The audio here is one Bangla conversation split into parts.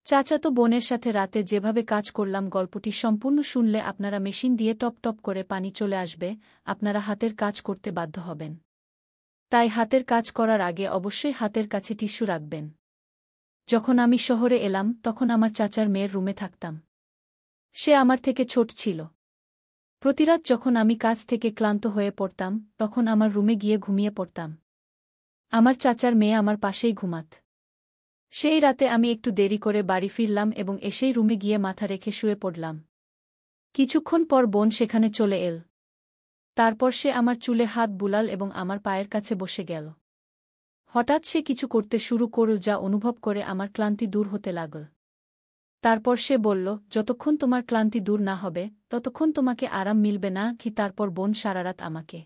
চাচাতো বোনের সাথে রাতে যেভাবে কাজ করলাম গল্পটি সম্পূর্ণ শুনলে আপনারা মেশিন দিয়ে টপ টপ করে পানি চলে আসবে, আপনারা হাতের কাজ করতে বাধ্য হবেন। তাই হাতের কাজ করার আগে অবশ্যই হাতের কাছে টিস্যু রাখবেন। যখন আমি শহরে এলাম তখন আমার চাচার মেয়ের রুমে থাকতাম। সে আমার থেকে ছোট ছিল। প্রতিরাত যখন আমি কাজ থেকে ক্লান্ত হয়ে পড়তাম তখন আমার রুমে গিয়ে ঘুমিয়ে পড়তাম। আমার চাচার মেয়ে আমার পাশেই ঘুমাত। সেই রাতে আমি একটু দেরি করে বাড়ি ফিরলাম এবং এসেই রুমে গিয়ে মাথা রেখে শুয়ে পড়লাম। কিছুক্ষণ পর বোন সেখানে চলে এল। তারপর সে আমার চুলে হাত বুলাল এবং আমার পায়ের কাছে বসে গেল। হঠাৎ সে কিছু করতে শুরু করল যা অনুভব করে আমার ক্লান্তি দূর হতে লাগল। তারপর সে বলল, যতক্ষণ তোমার ক্লান্তি দূর না হবে ততক্ষণ তোমাকে আরাম মিলবে না কি। তারপর বোন সারারাত আমাকে।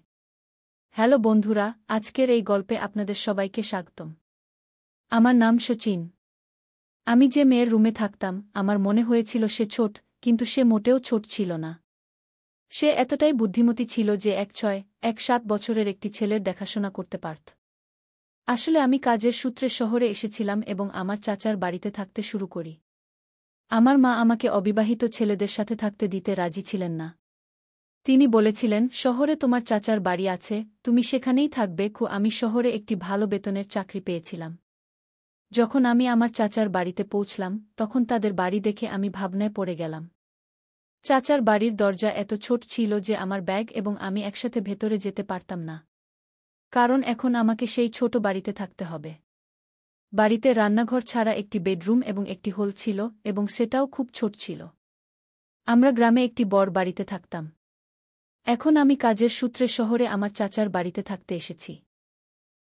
হ্যালো বন্ধুরা, আজকের এই গল্পে আপনাদের সবাইকে স্বাগতম। আমার নাম শচীন। আমি যে মেয়ের রুমে থাকতাম আমার মনে হয়েছিল সে ছোট, কিন্তু সে মোটেও ছোট ছিল না। সে এতটাই বুদ্ধিমতী ছিল যে 7 বছরের একটি ছেলের দেখাশোনা করতে পারত। আসলে আমি কাজের সূত্রে শহরে এসেছিলাম এবং আমার চাচার বাড়িতে থাকতে শুরু করি। আমার মা আমাকে অবিবাহিত ছেলেদের সাথে থাকতে দিতে রাজি ছিলেন না। তিনি বলেছিলেন, শহরে তোমার চাচার বাড়ি আছে, তুমি সেখানেই থাকবে। আমি শহরে একটি ভালো বেতনের চাকরি পেয়েছিলাম। যখন আমি আমার চাচার বাড়িতে পৌঁছলাম তখন তাদের বাড়ি দেখে আমি ভাবনায় পড়ে গেলাম। চাচার বাড়ির দরজা এত ছোট ছিল যে আমার ব্যাগ এবং আমি একসাথে ভেতরে যেতে পারতাম না। কারণ এখন আমাকে সেই ছোট বাড়িতে থাকতে হবে। বাড়িতে রান্নাঘর ছাড়া একটি বেডরুম এবং একটি হল ছিল এবং সেটাও খুব ছোট ছিল। আমরা গ্রামে একটি বড় বাড়িতে থাকতাম। এখন আমি কাজের সূত্রে শহরে আমার চাচার বাড়িতে থাকতে এসেছি।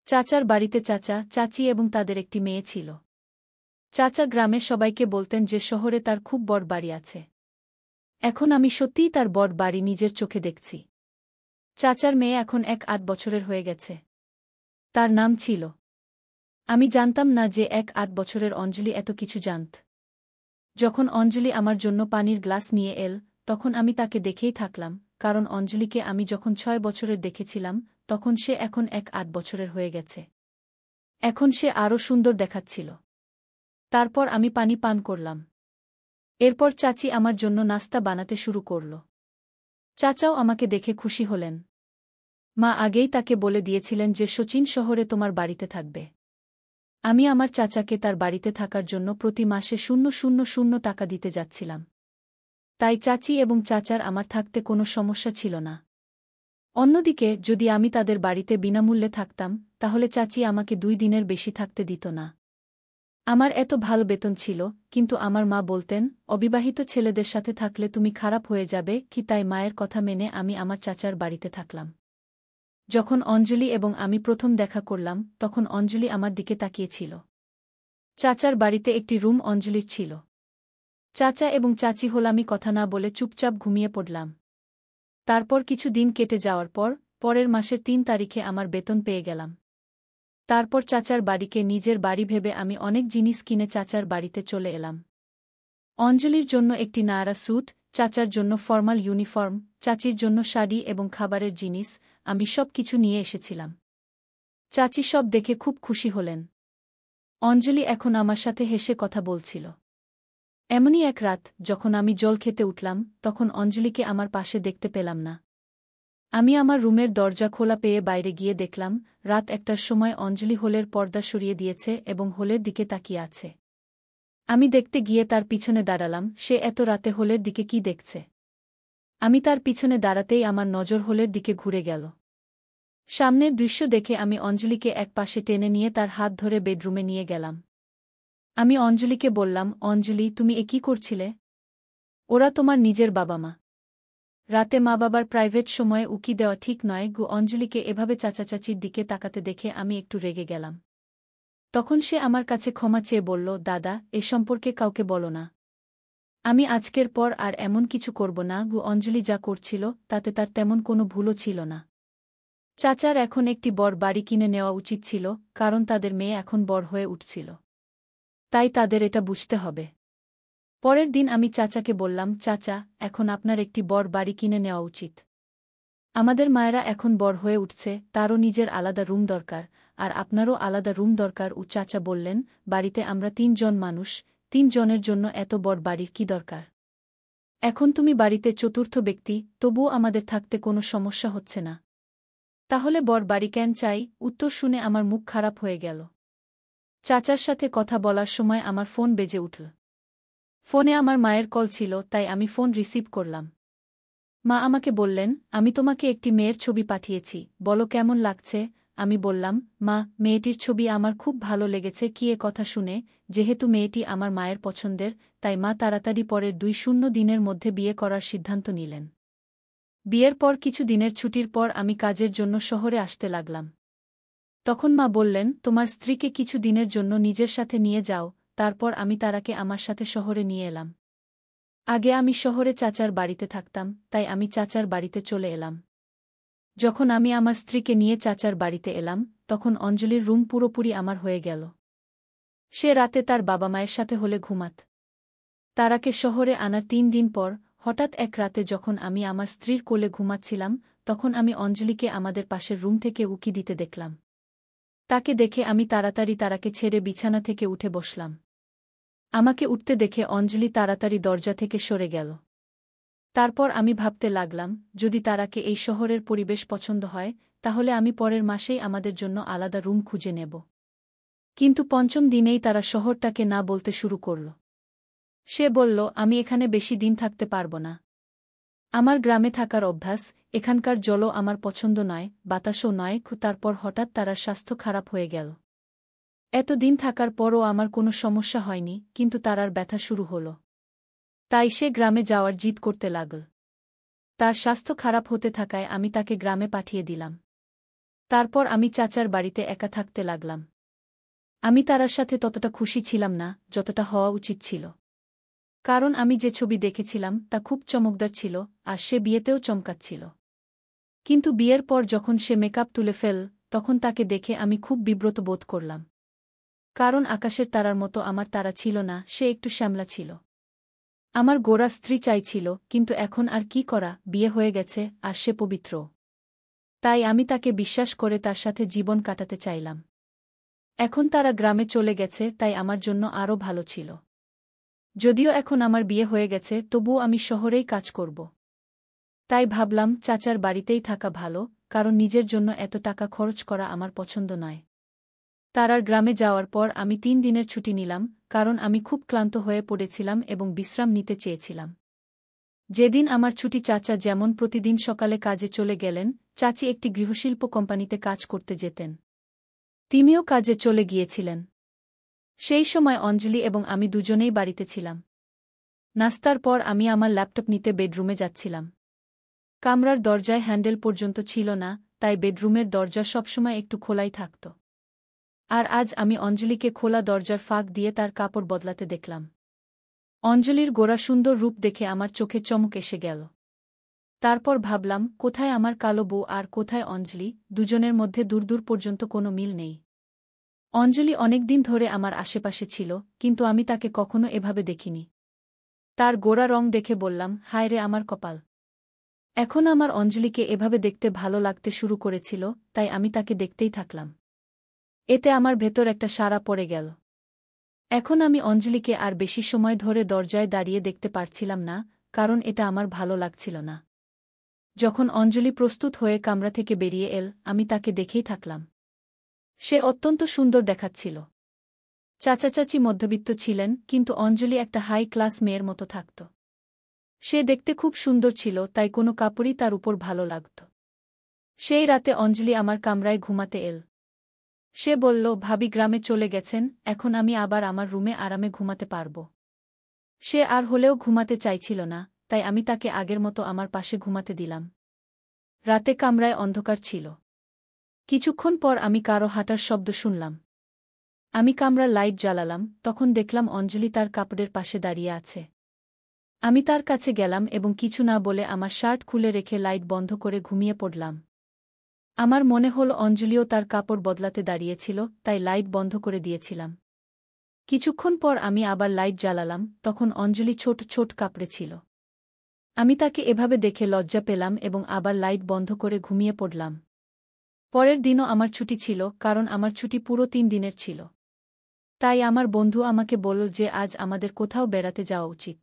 চাচার বাড়িতে চাচা, চাচি এবং তাদের একটি মেয়ে ছিল। চাচা গ্রামে সবাইকে বলতেন যে শহরে তার খুব বড় বাড়ি আছে। এখন আমি সত্যিই তার বড় বাড়ি নিজের চোখে দেখছি। চাচার মেয়ে এখন 8 বছরের হয়ে গেছে। তার নাম ছিল। আমি জানতাম না যে 8 বছরের অঞ্জলি এত কিছু জানত। যখন অঞ্জলি আমার জন্য পানির গ্লাস নিয়ে এল তখন আমি তাকে দেখেই থাকলাম, কারণ অঞ্জলিকে আমি যখন 6 বছরের দেখেছিলাম তখন সে এখন 8 বছরের হয়ে গেছে। এখন সে আরও সুন্দর দেখাচ্ছিল। তারপর আমি পানি পান করলাম। এরপর চাচি আমার জন্য নাস্তা বানাতে শুরু করল। চাচাও আমাকে দেখে খুশি হলেন। মা আগেই তাকে বলে দিয়েছিলেন যে শচীন শহরে তোমার বাড়িতে থাকবে। আমি আমার চাচাকে তার বাড়িতে থাকার জন্য প্রতি মাসে 000 টাকা দিতে যাচ্ছিলাম। তাই চাচি এবং চাচার আমার থাকতে কোনো সমস্যা ছিল না। অন্যদিকে যদি আমি তাদের বাড়িতে বিনামূল্যে থাকতাম তাহলে চাচি আমাকে 2 দিনের বেশি থাকতে দিত না। আমার এত ভালো বেতন ছিল, কিন্তু আমার মা বলতেন, অবিবাহিত ছেলেদের সাথে থাকলে তুমি খারাপ হয়ে যাবে কি। তাই মায়ের কথা মেনে আমি আমার চাচার বাড়িতে থাকলাম। যখন অঞ্জলি এবং আমি প্রথম দেখা করলাম তখন অঞ্জলি আমার দিকে তাকিয়েছিল। চাচার বাড়িতে একটি রুম অঞ্জলির ছিল। চাচা এবং চাচি হলামি কথা না বলে চুপচাপ ঘুমিয়ে পড়লাম। তারপর কিছু দিন কেটে যাওয়ার পর পরের মাসের 3 তারিখে আমার বেতন পেয়ে গেলাম। তারপর চাচার বাড়িকে নিজের বাড়ি ভেবে আমি অনেক জিনিস কিনে চাচার বাড়িতে চলে এলাম। অঞ্জলির জন্য একটি নায়ারা স্যুট, চাচার জন্য ফর্মাল ইউনিফর্ম, চাচির জন্য শাড়ি এবং খাবারের জিনিস, আমি সব কিছু নিয়ে এসেছিলাম। চাচি সব দেখে খুব খুশি হলেন। অঞ্জলি এখন আমার সাথে হেসে কথা বলছিল। এমনই এক রাত যখন আমি জল খেতে উঠলাম তখন অঞ্জলিকে আমার পাশে দেখতে পেলাম না। আমি আমার রুমের দরজা খোলা পেয়ে বাইরে গিয়ে দেখলাম রাত 1টার সময় অঞ্জলি হোলের পর্দা সরিয়ে দিয়েছে এবং হোলের দিকে তাকিয়ে আছে। আমি দেখতে গিয়ে তার পিছনে দাঁড়ালাম, সে এত রাতে হোলের দিকে কি দেখছে। আমি তার পিছনে দাঁড়াতেই আমার নজর হোলের দিকে ঘুরে গেল। সামনের দৃশ্য দেখে আমি অঞ্জলিকে এক পাশে টেনে নিয়ে তার হাত ধরে বেডরুমে নিয়ে গেলাম। আমি অঞ্জলিকে বললাম, অঞ্জলি তুমি কি করছিলে? ওরা তোমার নিজের বাবা মা। রাতে মা বাবার প্রাইভেট সময়ে উকি দেওয়া ঠিক নয়। অঞ্জলিকে এভাবে চাচাচাচির দিকে তাকাতে দেখে আমি একটু রেগে গেলাম। তখন সে আমার কাছে ক্ষমা চেয়ে বলল, দাদা, এ সম্পর্কে কাউকে বলো না। আমি আজকের পর আর এমন কিছু করব না। অঞ্জলি যা করছিল তাতে তার তেমন কোনো ভুলও ছিল না। চাচার এখন একটি বড় বাড়ি কিনে নেওয়া উচিত ছিল, কারণ তাদের মেয়ে এখন বড় হয়ে উঠছিল। তাই তাদের এটা বুঝতে হবে। পরের দিন আমি চাচাকে বললাম, চাচা, এখন আপনার একটি বড় বাড়ি কিনে নেওয়া উচিত। আমাদের মায়েরা এখন বড় হয়ে উঠছে, তারও নিজের আলাদা রুম দরকার, আর আপনারও আলাদা রুম দরকার। চাচা বললেন, বাড়িতে আমরা 3 জন মানুষ, 3 জনের জন্য এত বড় বাড়ির কি দরকার? এখন তুমি বাড়িতে চতুর্থ ব্যক্তি, তবুও আমাদের থাকতে কোনো সমস্যা হচ্ছে না। তাহলে বড় বাড়ি কেন চাই? উত্তর শুনে আমার মুখ খারাপ হয়ে গেল। চাচার সাথে কথা বলার সময় আমার ফোন বেজে উঠল। ফোনে আমার মায়ের কল ছিল, তাই আমি ফোন রিসিভ করলাম। মা আমাকে বললেন, আমি তোমাকে একটি মেয়ের ছবি পাঠিয়েছি, বলো কেমন লাগছে। আমি বললাম, মা, মেয়েটির ছবি আমার খুব ভালো লেগেছে। কি এ কথা শুনে, যেহেতু মেয়েটি আমার মায়ের পছন্দের, তাই মা তাড়াতাড়ি পরের 2 দিনের মধ্যে বিয়ে করার সিদ্ধান্ত নিলেন। বিয়ের পর কিছু দিনের ছুটির পর আমি কাজের জন্য শহরে আসতে লাগলাম। তখন মা বললেন, তোমার স্ত্রীকে কিছু দিনের জন্য নিজের সাথে নিয়ে যাও। তারপর আমি তারাকে আমার সাথে শহরে নিয়ে এলাম। আগে আমি শহরে চাচার বাড়িতে থাকতাম, তাই আমি চাচার বাড়িতে চলে এলাম। যখন আমি আমার স্ত্রীকে নিয়ে চাচার বাড়িতে এলাম, তখন অঞ্জলির রুম পুরোপুরি আমার হয়ে গেল। সে রাতে তার বাবা মায়ের সাথে হলে ঘুমাত। তারাকে শহরে আনার 3 দিন পর, হঠাৎ এক রাতে যখন আমি আমার স্ত্রীর কোলে ঘুমাচ্ছিলাম, তখন আমি অঞ্জলিকে আমাদের পাশের রুম থেকে উকি দিতে দেখলাম। তাকে দেখে আমি তাড়াতাড়ি তারাকে ছেড়ে বিছানা থেকে উঠে বসলাম। আমাকে উঠতে দেখে অঞ্জলি তাড়াতাড়ি দরজা থেকে সরে গেল। তারপর আমি ভাবতে লাগলাম, যদি তারাকে এই শহরের পরিবেশ পছন্দ হয়, তাহলে আমি পরের মাসেই আমাদের জন্য আলাদা রুম খুঁজে নেব। কিন্তু 5ম দিনেই তারা শহরটাকে না বলতে শুরু করল। সে বলল, আমি এখানে বেশি দিন থাকতে পারব না। আমার গ্রামে থাকার অভ্যাস, এখানকার জলও আমার পছন্দ নয়, বাতাসও নয়। তারপর হঠাৎ তারার স্বাস্থ্য খারাপ হয়ে গেল। এত দিন থাকার পরও আমার কোনো সমস্যা হয়নি, কিন্তু তারার ব্যথা শুরু হল। তাই সে গ্রামে যাওয়ার জিদ করতে লাগল। তার স্বাস্থ্য খারাপ হতে থাকায় আমি তাকে গ্রামে পাঠিয়ে দিলাম। তারপর আমি চাচার বাড়িতে একা থাকতে লাগলাম। আমি তারার সাথে ততটা খুশি ছিলাম না, যতটা হওয়া উচিত ছিল। কারণ আমি যে ছবি দেখেছিলাম তা খুব চমকদার ছিল, আর সে বিয়েতেও চমকাচ্ছিল। কিন্তু বিয়ের পর যখন সে মেকআপ তুলে ফেল, তখন তাকে দেখে আমি খুব বিব্রত বোধ করলাম। কারণ আকাশের তারার মতো আমার তারা ছিল না, সে একটু শ্যামলা ছিল। আমার গোরা স্ত্রী চাইছিল, কিন্তু এখন আর কি করা, বিয়ে হয়ে গেছে, আর সে পবিত্র। তাই আমি তাকে বিশ্বাস করে তার সাথে জীবন কাটাতে চাইলাম। এখন তারা গ্রামে চলে গেছে, তাই আমার জন্য আরও ভালো ছিল। যদিও এখন আমার বিয়ে হয়ে গেছে, তবুও আমি শহরেই কাজ করব। তাই ভাবলাম চাচার বাড়িতেই থাকা ভালো, কারণ নিজের জন্য এত টাকা খরচ করা আমার পছন্দ নয়। তারার গ্রামে যাওয়ার পর আমি 3 দিনের ছুটি নিলাম, কারণ আমি খুব ক্লান্ত হয়ে পড়েছিলাম এবং বিশ্রাম নিতে চেয়েছিলাম। যেদিন আমার ছুটি, চাচা যেমন প্রতিদিন সকালে কাজে চলে গেলেন, চাচি একটি গৃহশিল্প কোম্পানিতে কাজ করতে যেতেন। তিনিও কাজে চলে গিয়েছিলেন। সেই সময় অঞ্জলি এবং আমি দুজনেই বাড়িতে ছিলাম। নাস্তার পর আমি আমার ল্যাপটপ নিতে বেডরুমে যাচ্ছিলাম। কামরার দরজায় হ্যান্ডেল পর্যন্ত ছিল না, তাই বেডরুমের দরজা সবসময় একটু খোলাই থাকত। আর আজ আমি অঞ্জলিকে খোলা দরজার ফাঁক দিয়ে তার কাপড় বদলাতে দেখলাম। অঞ্জলির গোরা সুন্দর রূপ দেখে আমার চোখে চমক এসে গেল। তারপর ভাবলাম, কোথায় আমার কালো বউ আর কোথায় অঞ্জলি, দুজনের মধ্যে দূর দূর পর্যন্ত কোনো মিল নেই। অঞ্জলি অনেকদিন ধরে আমার আশেপাশে ছিল, কিন্তু আমি তাকে কখনো এভাবে দেখিনি। তার গোরা রং দেখে বললাম, হায় রে আমার কপাল। এখন আমার অঞ্জলিকে এভাবে দেখতে ভালো লাগতে শুরু করেছিল, তাই আমি তাকে দেখতেই থাকলাম। এতে আমার ভেতর একটা সাড়া পড়ে গেল। এখন আমি অঞ্জলিকে আর বেশি সময় ধরে দরজায় দাঁড়িয়ে দেখতে পারছিলাম না, কারণ এটা আমার ভালো লাগছিল না। যখন অঞ্জলি প্রস্তুত হয়ে কামরা থেকে বেরিয়ে এল, আমি তাকে দেখেই থাকলাম। সে অত্যন্ত সুন্দর দেখাচ্ছিল। চাচা চাচি মধ্যবিত্ত ছিলেন, কিন্তু অঞ্জলি একটা হাই ক্লাস মেয়ের মতো থাকত। সে দেখতে খুব সুন্দর ছিল, তাই কোনো কাপড়ই তার উপর ভালো লাগত। সেই রাতে অঞ্জলি আমার কামরায় ঘুমাতে এল। সে বলল, ভাবি গ্রামে চলে গেছেন, এখন আমি আবার আমার রুমে আরামে ঘুমাতে পারব। সে আর হলেও ঘুমাতে চাইছিল না, তাই আমি তাকে আগের মতো আমার পাশে ঘুমাতে দিলাম। রাতে কামরায় অন্ধকার ছিল। কিছুক্ষণ পর আমি কারো হাঁটার শব্দ শুনলাম। আমি কামরার লাইট জ্বালালাম, তখন দেখলাম অঞ্জলি তার কাপড়ের পাশে দাঁড়িয়ে আছে। আমি তার কাছে গেলাম এবং কিছু না বলে আমার শার্ট খুলে রেখে লাইট বন্ধ করে ঘুমিয়ে পড়লাম। আমার মনে হল অঞ্জলিও তার কাপড় বদলাতে দাঁড়িয়েছিল, তাই লাইট বন্ধ করে দিয়েছিলাম। কিছুক্ষণ পর আমি আবার লাইট জ্বালালাম, তখন অঞ্জলি ছোট ছোট কাপড়ে ছিল। আমি তাকে এভাবে দেখে লজ্জা পেলাম এবং আবার লাইট বন্ধ করে ঘুমিয়ে পড়লাম। পরের দিনও আমার ছুটি ছিল, কারণ আমার ছুটি পুরো 3 দিনের ছিল। তাই আমার বন্ধু আমাকে বলল যে আজ আমাদের কোথাও বেড়াতে যাওয়া উচিত।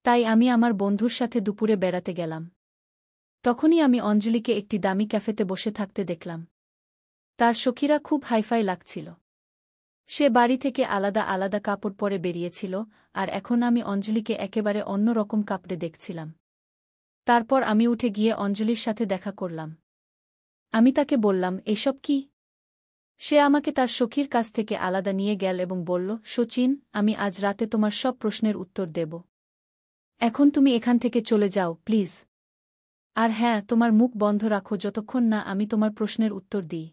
তাই আমি আমার বন্ধুর সাথে দুপুরে বেড়াতে গেলাম। তখনই আমি অঞ্জলিকে একটি দামি ক্যাফেতে বসে থাকতে দেখলাম। তার সখীরা খুব হাইফাই লাগছিল। সে বাড়ি থেকে আলাদা আলাদা কাপড় পরে বেরিয়েছিল, আর এখন আমি অঞ্জলিকে একেবারে অন্য রকম কাপড়ে দেখছিলাম। তারপর আমি উঠে গিয়ে অঞ্জলির সাথে দেখা করলাম। আমি তাকে বললাম, এসব কি? সে আমাকে তার সখীর কাছ থেকে আলাদা নিয়ে গেল এবং বলল, শচীন, আমি আজ রাতে তোমার সব প্রশ্নের উত্তর দেব। এখন তুমি এখান থেকে চলে যাও, প্লিজ। আর হ্যাঁ, তোমার মুখ বন্ধ রাখো যতক্ষণ না আমি তোমার প্রশ্নের উত্তর দিই।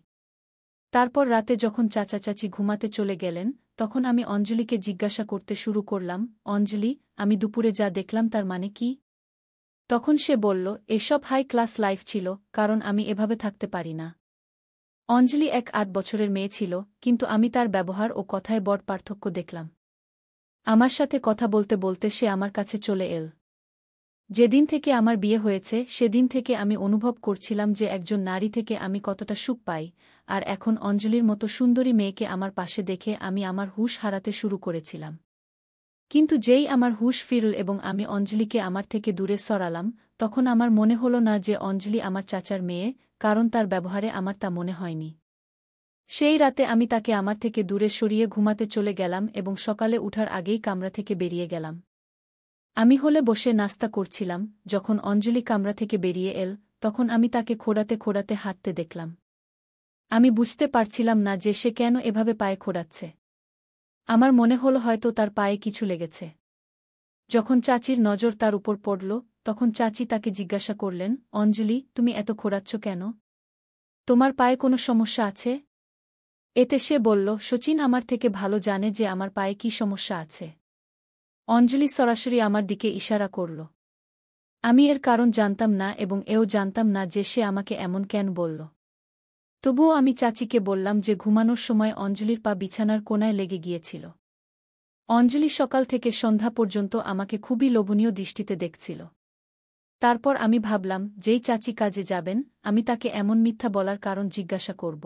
তারপর রাতে যখন চাচা চাচি ঘুমাতে চলে গেলেন, তখন আমি অঞ্জলিকে জিজ্ঞাসা করতে শুরু করলাম, অঞ্জলি, আমি দুপুরে যা দেখলাম তার মানে কি? তখন সে বলল, এসব হাই ক্লাস লাইফ ছিল, কারণ আমি এভাবে থাকতে পারি না। অঞ্জলি 8 বছরের মেয়ে ছিল, কিন্তু আমি তার ব্যবহার ও কথায় বড় পার্থক্য দেখলাম। আমার সাথে কথা বলতে বলতে সে আমার কাছে চলে এল। যেদিন থেকে আমার বিয়ে হয়েছে সেদিন থেকে আমি অনুভব করছিলাম যে একজন নারী থেকে আমি কতটা সুখ পাই, আর এখন অঞ্জলির মতো সুন্দরী মেয়েকে আমার পাশে দেখে আমি আমার হুঁশ হারাতে শুরু করেছিলাম। কিন্তু যেই আমার হুঁশ ফিরল এবং আমি অঞ্জলিকে আমার থেকে দূরে সরালাম, তখন আমার মনে হল না যে অঞ্জলি আমার চাচার মেয়ে, কারণ তার ব্যবহারে আমার তা মনে হয়নি। সেই রাতে আমি তাকে আমার থেকে দূরে সরিয়ে ঘুমাতে চলে গেলাম এবং সকালে উঠার আগেই কামরা থেকে বেরিয়ে গেলাম। আমি হলে বসে নাস্তা করছিলাম, যখন অঞ্জলি কামরা থেকে বেরিয়ে এল, তখন আমি তাকে খোঁড়াতে খোঁড়াতে হাঁটতে দেখলাম। আমি বুঝতে পারছিলাম না যে সে কেন এভাবে পায়ে খোঁড়াচ্ছে। আমার মনে হল হয়তো তার পায়ে কিছু লেগেছে। যখন চাচির নজর তার উপর পড়ল, তখন চাচি তাকে জিজ্ঞাসা করলেন, অঞ্জলি, তুমি এত খোঁড়াচ্ছ কেন? তোমার পায়ে কোনো সমস্যা আছে? এতে সে বলল, শচীন আমার থেকে ভালো জানে যে আমার পায়ে কি সমস্যা আছে। অঞ্জলি সরাসরি আমার দিকে ইশারা করল। আমি এর কারণ জানতাম না এবং এও জানতাম না যে সে আমাকে এমন কেন বলল। তবুও আমি চাচিকে বললাম যে ঘুমানোর সময় অঞ্জলির পা বিছানার কোণায় লেগে গিয়েছিল। অঞ্জলি সকাল থেকে সন্ধ্যা পর্যন্ত আমাকে খুবই লোভনীয় দৃষ্টিতে দেখছিল। তারপর আমি ভাবলাম, যেই চাচি কাজে যাবেন, আমি তাকে এমন মিথ্যা বলার কারণ জিজ্ঞাসা করব।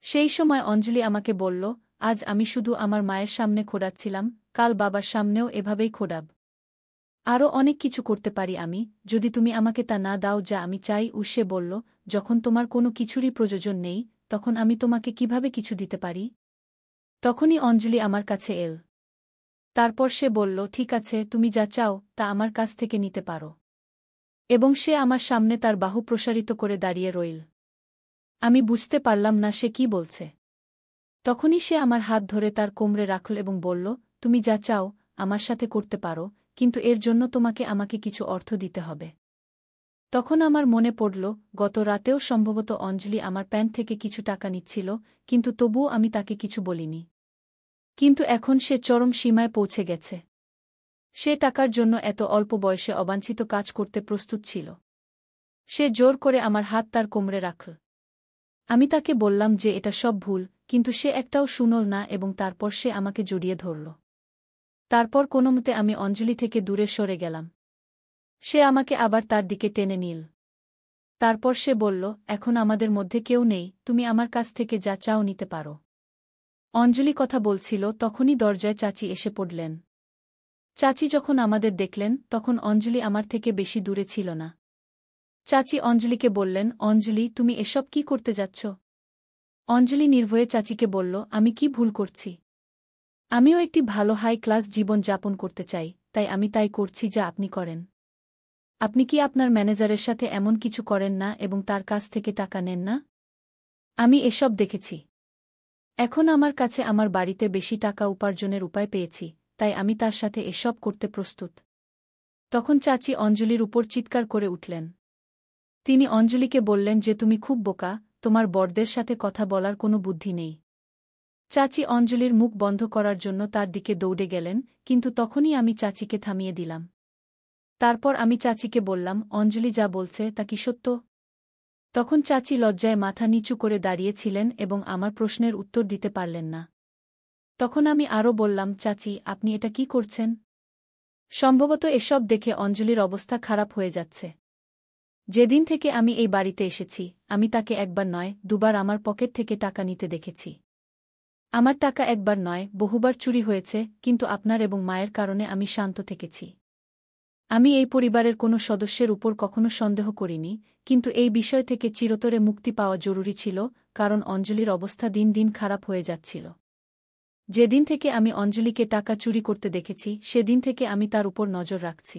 সেই সময় অঞ্জলি আমাকে বলল, আজ আমি শুধু আমার মায়ের সামনে খোঁড়াচ্ছিলাম, কাল বাবার সামনেও এভাবেই খোঁড়াব। আরও অনেক কিছু করতে পারি আমি, যদি তুমি আমাকে তা না দাও যা আমি চাই। সে বলল, যখন তোমার কোনো কিছুরই প্রয়োজন নেই, তখন আমি তোমাকে কিভাবে কিছু দিতে পারি? তখনই অঞ্জলি আমার কাছে এল। তারপর সে বলল, ঠিক আছে, তুমি যা চাও তা আমার কাছ থেকে নিতে পারো। এবং সে আমার সামনে তার বাহু প্রসারিত করে দাঁড়িয়ে রইল। আমি বুঝতে পারলাম না সে কি বলছে। তখনই সে আমার হাত ধরে তার কোমরে রাখল এবং বলল, তুমি যা চাও আমার সাথে করতে পারো, কিন্তু এর জন্য তোমাকে আমাকে কিছু অর্থ দিতে হবে। তখন আমার মনে পড়ল, গত রাতেও সম্ভবত অঞ্জলি আমার প্যান্ট থেকে কিছু টাকা নিচ্ছিল, কিন্তু তবুও আমি তাকে কিছু বলিনি। কিন্তু এখন সে চরম সীমায় পৌঁছে গেছে। সে টাকার জন্য এত অল্প বয়সে অবাঞ্ছিত কাজ করতে প্রস্তুত ছিল। সে জোর করে আমার হাত তার কোমরে রাখল। আমি তাকে বললাম যে এটা সব ভুল, কিন্তু সে একটাও শুনল না এবং তারপর সে আমাকে জড়িয়ে ধরল। তারপর কোনোমতে আমি অঞ্জলি থেকে দূরে সরে গেলাম। সে আমাকে আবার তার দিকে টেনে নিল। তারপর সে বলল, এখন আমাদের মধ্যে কেউ নেই, তুমি আমার কাছ থেকে যা চাও নিতে পারো। অঞ্জলি কথা বলছিল, তখনই দরজায় চাচি এসে পড়লেন। চাচি যখন আমাদের দেখলেন, তখন অঞ্জলি আমার থেকে বেশি দূরে ছিল না। চাচি অঞ্জলিকে বললেন, অঞ্জলি, তুমি এসব কি করতে যাচ্ছ? অঞ্জলি নির্ভয়ে চাচিকে বলল, আমি কি ভুল করছি? আমিও একটি ভালো হাই ক্লাস জীবন যাপন করতে চাই, তাই আমি তাই করছি যা আপনি করেন। আপনি কি আপনার ম্যানেজারের সাথে এমন কিছু করেন না এবং তার কাছ থেকে টাকা নেন না? আমি এসব দেখেছি। এখন আমার কাছে আমার বাড়িতে বেশি টাকা উপার্জনের উপায় পেয়েছি, তাই আমি তার সাথে এসব করতে প্রস্তুত। তখন চাচি অঞ্জলির উপর চিৎকার করে উঠলেন। তিনি অঞ্জলিকে বললেন যে তুমি খুব বোকা, তোমার বড়দের সাথে কথা বলার কোনো বুদ্ধি নেই। চাচি অঞ্জলির মুখ বন্ধ করার জন্য তার দিকে দৌড়ে গেলেন, কিন্তু তখনই আমি চাচিকে থামিয়ে দিলাম। তারপর আমি চাচিকে বললাম, অঞ্জলি যা বলছে তা কি সত্য? তখন চাচি লজ্জায় মাথা নিচু করে দাঁড়িয়েছিলেন এবং আমার প্রশ্নের উত্তর দিতে পারলেন না। তখন আমি আরও বললাম, চাচি, আপনি এটা কি করছেন? সম্ভবত এসব দেখে অঞ্জলির অবস্থা খারাপ হয়ে যাচ্ছে। যেদিন থেকে আমি এই বাড়িতে এসেছি, আমি তাকে একবার নয়, দুবার আমার পকেট থেকে টাকা নিতে দেখেছি। আমার টাকা একবার নয়, বহুবার চুরি হয়েছে, কিন্তু আপনার এবং মায়ের কারণে আমি শান্ত থেকেছি। আমি এই পরিবারের কোনো সদস্যের উপর কখনো সন্দেহ করিনি, কিন্তু এই বিষয় থেকে চিরতরে মুক্তি পাওয়া জরুরি ছিল, কারণ অঞ্জলির অবস্থা দিন দিন খারাপ হয়ে যাচ্ছিল। যেদিন থেকে আমি অঞ্জলিকে টাকা চুরি করতে দেখেছি, সেদিন থেকে আমি তার উপর নজর রাখছি।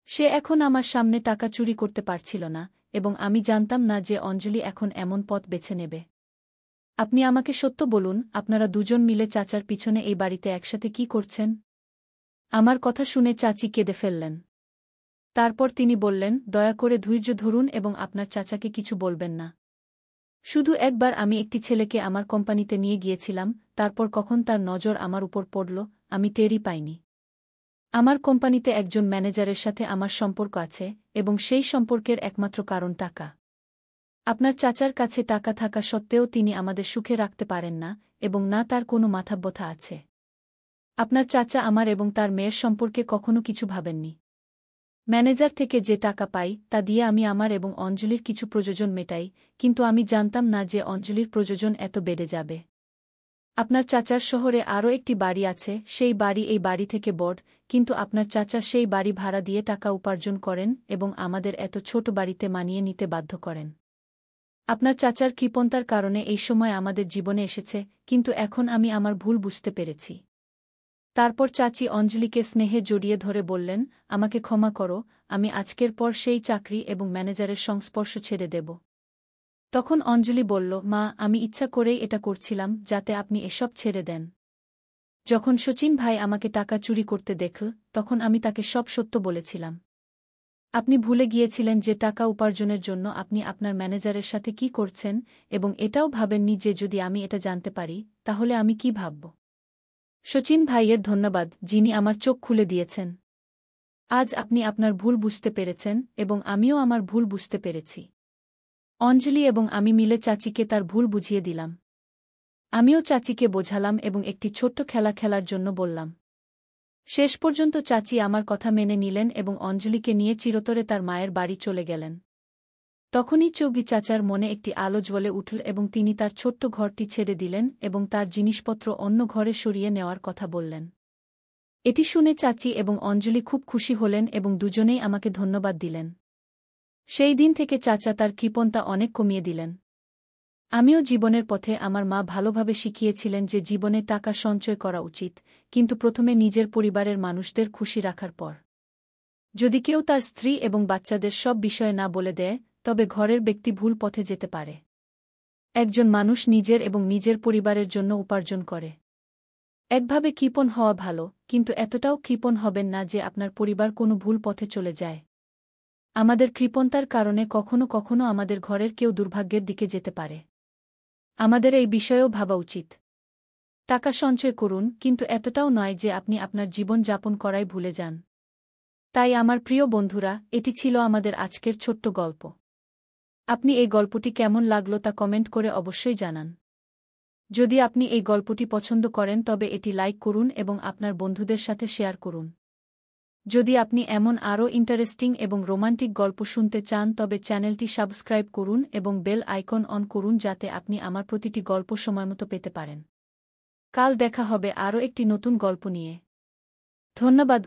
সে এখন আমার সামনে টাকা চুরি করতে পারছিল না, এবং আমি জানতাম না যে অঞ্জলি এখন এমন পথ বেছে নেবে। আপনি আমাকে সত্য বলুন, আপনারা দুজন মিলে চাচার পিছনে এই বাড়িতে একসাথে কি করছেন? আমার কথা শুনে চাচি কেঁদে ফেললেন। তারপর তিনি বললেন, দয়া করে ধৈর্য ধরুন এবং আপনার চাচাকে কিছু বলবেন না। শুধু একবার আমি একটি ছেলেকে আমার কোম্পানিতে নিয়ে গিয়েছিলাম, তারপর কখন তার নজর আমার উপর পড়ল, আমি টেরই পাইনি। আমার কোম্পানিতে একজন ম্যানেজারের সাথে আমার সম্পর্ক আছে, এবং সেই সম্পর্কের একমাত্র কারণ টাকা। আপনার চাচার কাছে টাকা থাকা সত্ত্বেও তিনি আমাদের সুখে রাখতে পারেন না, এবং না তার কোনো মাথাব্যথা আছে। আপনার চাচা আমার এবং তার মেয়ের সম্পর্কে কখনো কিছু ভাবেননি। ম্যানেজার থেকে যে টাকা পাই তা দিয়ে আমি আমার এবং অঞ্জলির কিছু প্রয়োজন মেটাই, কিন্তু আমি জানতাম না যে অঞ্জলির প্রয়োজন এত বেড়ে যাবে। আপনার চাচার শহরে আরও একটি বাড়ি আছে, সেই বাড়ি এই বাড়ি থেকে বড়, কিন্তু আপনার চাচা সেই বাড়ি ভাড়া দিয়ে টাকা উপার্জন করেন এবং আমাদের এত ছোট বাড়িতে মানিয়ে নিতে বাধ্য করেন। আপনার চাচার কৃপণতার কারণে এই সময় আমাদের জীবনে এসেছে, কিন্তু এখন আমি আমার ভুল বুঝতে পেরেছি। তারপর চাচি অঞ্জলিকে স্নেহে জড়িয়ে ধরে বললেন, আমাকে ক্ষমা করো, আমি আজকের পর সেই চাকরি এবং ম্যানেজারের সংস্পর্শ ছেড়ে দেব। তখন অঞ্জলি বলল, মা, আমি ইচ্ছা করেই এটা করছিলাম যাতে আপনি এসব ছেড়ে দেন। যখন শচীন ভাই আমাকে টাকা চুরি করতে দেখল, তখন আমি তাকে সব সত্য বলেছিলাম। আপনি ভুলে গিয়েছিলেন যে টাকা উপার্জনের জন্য আপনি আপনার ম্যানেজারের সাথে কি করছেন, এবং এটাও ভাবেননি যে যদি আমি এটা জানতে পারি, তাহলে আমি কি ভাবব। শচীন ভাইয়ের ধন্যবাদ, যিনি আমার চোখ খুলে দিয়েছেন। আজ আপনি আপনার ভুল বুঝতে পেরেছেন, এবং আমিও আমার ভুল বুঝতে পেরেছি। অঞ্জলি এবং আমি মিলে চাচিকে তার ভুল বুঝিয়ে দিলাম। আমিও চাচিকে বোঝালাম এবং একটি ছোট্ট খেলা খেলার জন্য বললাম। শেষ পর্যন্ত চাচি আমার কথা মেনে নিলেন এবং অঞ্জলিকে নিয়ে চিরতরে তার মায়ের বাড়ি চলে গেলেন। তখনই চৌগি চাচার মনে একটি আলো জ্বলে উঠল এবং তিনি তার ছোট্ট ঘরটি ছেড়ে দিলেন এবং তার জিনিসপত্র অন্য ঘরে সরিয়ে নেওয়ার কথা বললেন। এটি শুনে চাচি এবং অঞ্জলি খুব খুশি হলেন এবং দুজনেই আমাকে ধন্যবাদ দিলেন। সেই দিন থেকে চাচা তার কৃপণতা অনেক কমিয়ে দিলেন। আমিও জীবনের পথে আমার মা ভালোভাবে শিখিয়েছিলেন যে জীবনে টাকা সঞ্চয় করা উচিত, কিন্তু প্রথমে নিজের পরিবারের মানুষদের খুশি রাখার পর। যদি কেউ তার স্ত্রী এবং বাচ্চাদের সব বিষয়ে না বলে দেয়, তবে ঘরের ব্যক্তি ভুল পথে যেতে পারে। একজন মানুষ নিজের এবং নিজের পরিবারের জন্য উপার্জন করে। একভাবে কৃপণ হওয়া ভালো, কিন্তু এতটাও কৃপণ হবেন না যে আপনার পরিবার কোনো ভুল পথে চলে যায়। আমাদের কৃপণতার কারণে কখনো কখনো আমাদের ঘরের কেউ দুর্ভাগ্যের দিকে যেতে পারে। আমাদের এই বিষয়েও ভাবা উচিত। টাকা সঞ্চয় করুন, কিন্তু এতটাও নয় যে আপনি আপনার জীবন যাপন করাই ভুলে যান। তাই আমার প্রিয় বন্ধুরা, এটি ছিল আমাদের আজকের ছোট্ট গল্প। আপনি এই গল্পটি কেমন লাগলো তা কমেন্ট করে অবশ্যই জানান। যদি আপনি এই গল্পটি পছন্দ করেন তবে এটি লাইক করুন এবং আপনার বন্ধুদের সাথে শেয়ার করুন। যদি আপনি এমন আরও ইন্টারেস্টিং এবং রোমান্টিক গল্প শুনতে চান তবে চ্যানেলটি সাবস্ক্রাইব করুন এবং বেল আইকন অন করুন যাতে আপনি আমার প্রতিটি গল্প সময়মতো পেতে পারেন। কাল দেখা হবে আরও একটি নতুন গল্প নিয়ে। ধন্যবাদ।